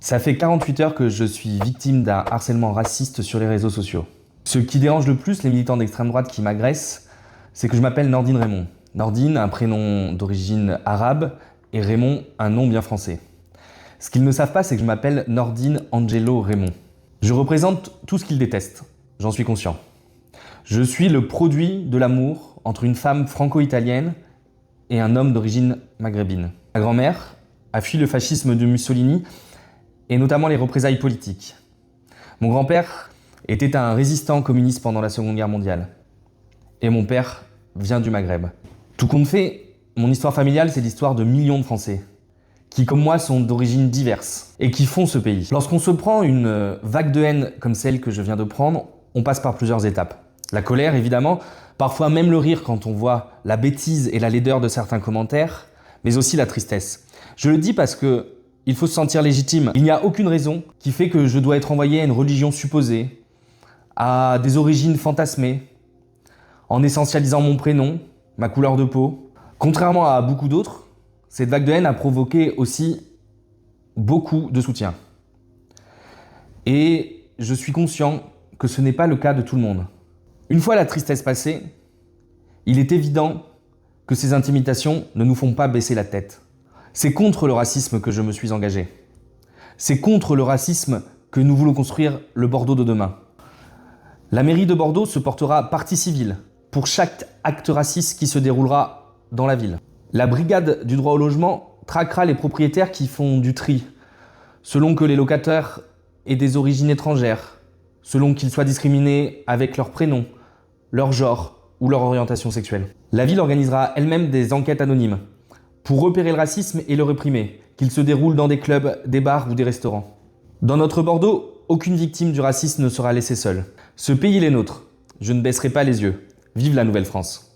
Ça fait 48 heures que je suis victime d'un harcèlement raciste sur les réseaux sociaux. Ce qui dérange le plus les militants d'extrême droite qui m'agressent, c'est que je m'appelle Nordine Raymond. Nordine, un prénom d'origine arabe, et Raymond, un nom bien français. Ce qu'ils ne savent pas, c'est que je m'appelle Nordine Angelo Raymond. Je représente tout ce qu'ils détestent, j'en suis conscient. Je suis le produit de l'amour entre une femme franco-italienne et un homme d'origine maghrébine. Ma grand-mère a fui le fascisme de Mussolini et notamment les représailles politiques. Mon grand-père était un résistant communiste pendant la Seconde Guerre mondiale. Et mon père vient du Maghreb. Tout compte fait, mon histoire familiale, c'est l'histoire de millions de Français qui, comme moi, sont d'origines diverses et qui font ce pays. Lorsqu'on se prend une vague de haine comme celle que je viens de prendre, on passe par plusieurs étapes. La colère, évidemment, parfois même le rire quand on voit la bêtise et la laideur de certains commentaires, mais aussi la tristesse. Je le dis parce que il faut se sentir légitime. Il n'y a aucune raison qui fait que je dois être envoyé à une religion supposée, à des origines fantasmées, en essentialisant mon prénom, ma couleur de peau. Contrairement à beaucoup d'autres, cette vague de haine a provoqué aussi beaucoup de soutien. Et je suis conscient que ce n'est pas le cas de tout le monde. Une fois la tristesse passée, il est évident que ces intimidations ne nous font pas baisser la tête. C'est contre le racisme que je me suis engagé. C'est contre le racisme que nous voulons construire le Bordeaux de demain. La mairie de Bordeaux se portera partie civile pour chaque acte raciste qui se déroulera dans la ville. La brigade du droit au logement traquera les propriétaires qui font du tri, selon que les locataires aient des origines étrangères, selon qu'ils soient discriminés avec leur prénom, leur genre ou leur orientation sexuelle. La ville organisera elle-même des enquêtes anonymes pour repérer le racisme et le réprimer, qu'il se déroule dans des clubs, des bars ou des restaurants. Dans notre Bordeaux, aucune victime du racisme ne sera laissée seule. Ce pays est nôtre. Je ne baisserai pas les yeux. Vive la Nouvelle-France.